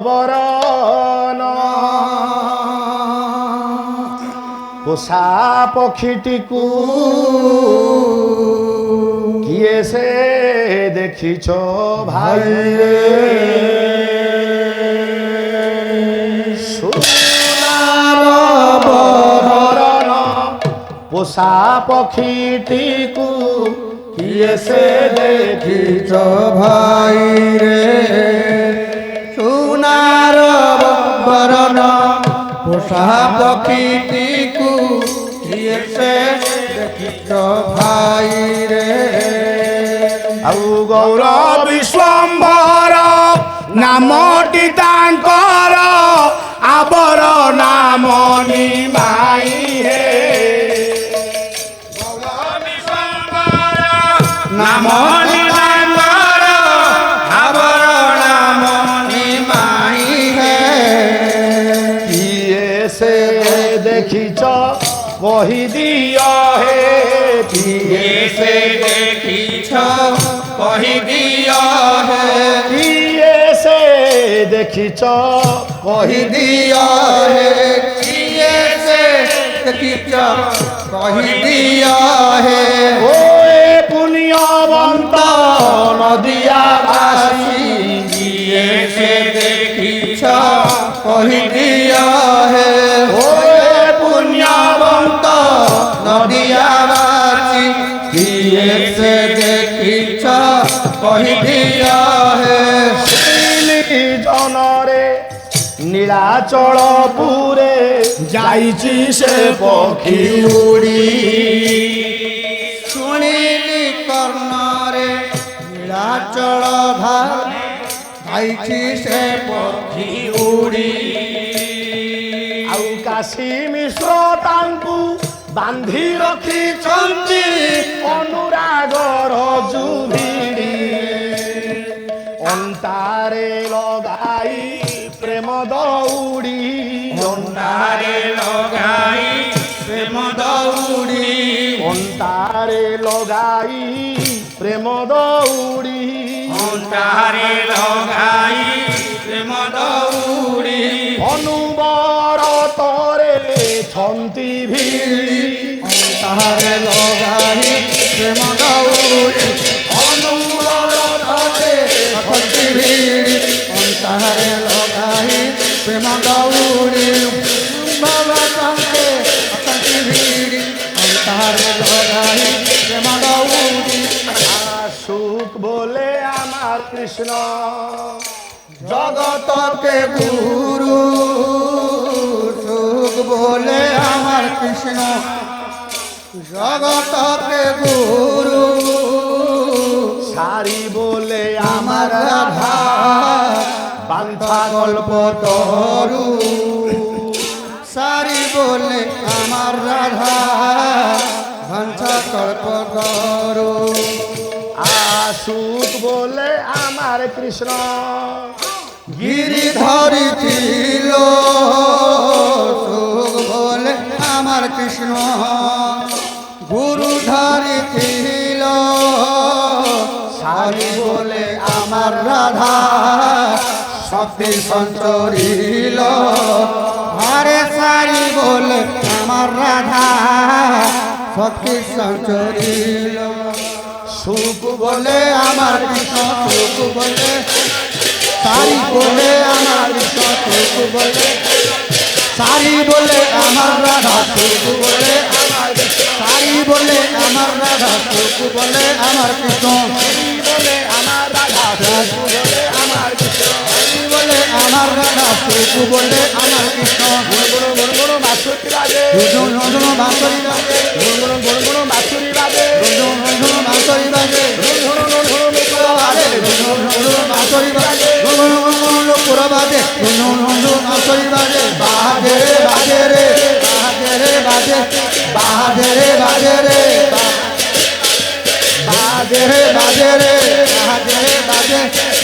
বরণ পোষা পক্ষীটিকু কিয়ে সে দেখিছ ভাই রে সোনার বরণ পোষা পক্ষীটিকু কিয়ে সে দেখিছ ভাই রে সোনার বরণ পোষা পক্ষীটিকু কিয়ে সে দেখিছ ভাই রে ଆଉ ଗୌର ବିଶ୍ୱମ୍ବର ନାମଟି ତାଙ୍କର ଆବର ନାମ ନିମାଇ ହେ ଗୌର ବିଶ୍ୱମ୍ବର ନାମଟି ତାଙ୍କର ଆବର ନାମ ନିମାଇ ହେ କିଏ ସେ ଦେଖିଛ କହିଦିଅ ହେ କିଏ ସେ ଦେଖିଛ କହିଦିଅ ହେ କିଏ ସେ ଦେଖିଛ କହିଦିଅ ହେ କିଏ ସେ ଦେଖିଛ କହିଦିଅ ହେ ଓ ପୁଣ୍ୟବନ୍ତ ନଦିଆବାସୀ କିଏ ସେ ଦେଖିଛ କହିଦିଅ ହେ ଓ পুণ্যবন্ত নদিয়াবাসী কিয়ে সে দেখিছ কহিদিয়া হে জনরে নীলাচলপুরে যাইছি সে পক্ষী উড়ি শুনিলি কর্ণরে নীলাচল ধারে যাইছি সে পক্ষী উড়ি ଆଉ କାଶୀ ମିଶ୍ର ତାଙ୍କୁ ବାନ୍ଧି ରଖିଛନ୍ତି ଅନୁରାଗର ଜୁଭିଡ଼ି ଅଣ୍ଟାରେ ଲଗାଇ ପ୍ରେମ ଦଉଡ଼ି ଅଣ୍ଟାରେ ଲଗାଇ ପ୍ରେମ ଦଉଡ଼ି ଅଣ୍ଟାରେ ଲଗାଇ ପ୍ରେମ ଦଉଡ଼ି ଅଣ୍ଟାରେ ଲଗାଇ ପ୍ରେମ ଦଉଡ଼ି ଅନୁବରତରେ ଛନ୍ତି ଭିଡ଼ି ଅଣ୍ଟାରେ ଲଗାଇ ପ୍ରେମ ଦଉଡ଼ି ଅନୁବରତରେ ଛନ୍ତି ଭିଡ଼ି ଅଣ୍ଟାରେ ଲଗାଇ ପ୍ରେମ ଦଉଡ଼ି ଛନ୍ତି ভিড়ি অন্তারে লগাই প্রেম দৌড়ি সুখ বলে আমার কৃষ্ণ জগতকে গুরু সুখ বলে আমার কৃষ্ণ জগতকে গুরু সারি বলে আমার রাধা বান্ধা গল্প তরু সারি বলে আমার রাধা ভাঞ্ছা কল্প তরু আসুক বলে আমার কৃষ্ণ গিরি ধরিছিল সুখ বলে আমার কৃষ্ণ গুরু ধরিছিল সারি বলে আমার রাধা শক্তি সঞ্চরিল হরে সারি বলে আমার রাধা শক্তি সঞ্চরিল সুখ বলে আমার কৃষ্ণ সুখ বলে সারি বলে আমার কৃষ্ণ সুখ বলে সারি বলে আমার রাধা সুখ বলে আমার সারি বলে আমার রাধা সুখ বলে আমার কৃষ্ণ বলে আমার রাধা সুখ বলে আমার কৃষ্ণ বলে আমার রাধা সুখ বলে আমার কৃষ্ণ গুণ বাঁশুরি বাজে গুণ বাঁশুরি বাজে গুণ বাঁশুরি বাজে গুণ বাঁশুরি বাজে বাঁশুরি বাজে পুরা বাজে বাঁশুরি বাজে বাজে রে বাজে রে বাজে রে বাজে বাজে রে বাজে রে বাজে রে বাজে রে বাজে রে বাজে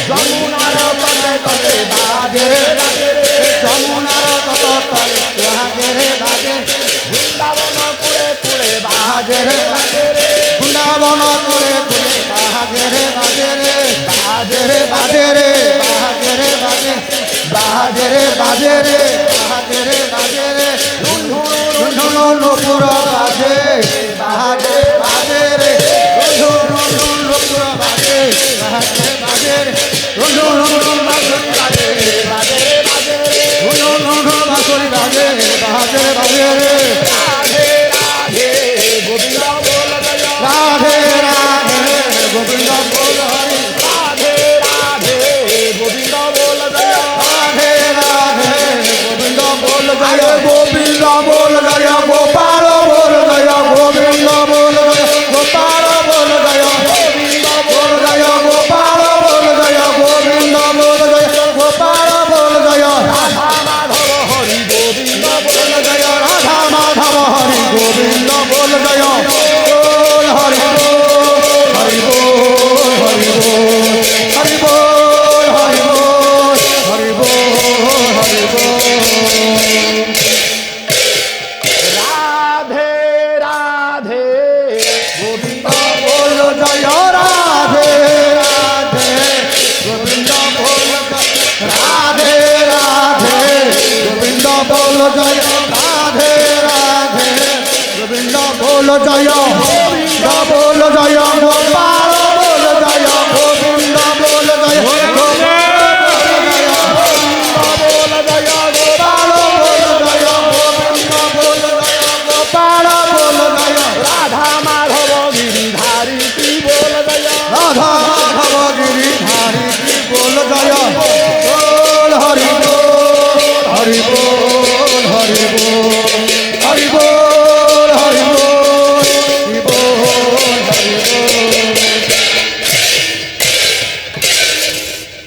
যমুনার তলে তলে বাজে রে বাজে রে যমুনার তলে তলে বাজে রে বাজে বৃন্দাবন কুড়ে কুড়ে বাজে রে বাজে রে বৃন্দাবন কুড়ে কুড়ে বাজে রে বাজে রে বাজে রে বাজে রে বাজে রে বাজে বাজে রে বাজে রে বাজে রে ঝুনঝুন নুপুর বাজে বাজে বাজে রে ঝুনঝুন নুপুর বাজে বাজে বাজে রে ঝুনঝুন বাজে বাজে বাজে রে ঝুনঝুন বাঁশরি বাজে বাজে বাজে রে রাধে রাধে গোবিন্দ বল হরি রাধে রাধে গোবিন্দ বল জয় রাধে রাধে গোবিন্দ বল জয় গোবিন্দ বল জয় গোপাল বল জয় গোবিন্দ বল জয় গোপাল বল জয় গোবিন্দ বল জয় গোপাল বল জয় গোবিন্দ বল জয় গোপাল বল জয় রাধা মাধব হরি গোবিন্দ বল জয় রাধা মাধব হরি গোবিন্দ বল জয় হরি হরি বল হরি বল হরি বল হরি বল হরি বল হরি বল রাধে রাধে গোবিন্দ বল জয় রাধে রাধে গোবিন্দ বল রাধে রাধে গোবিন্দ বল জয় রাধে রাধে গোবিন্দ বল জয় গোবিন্দ বল জয় গোপাল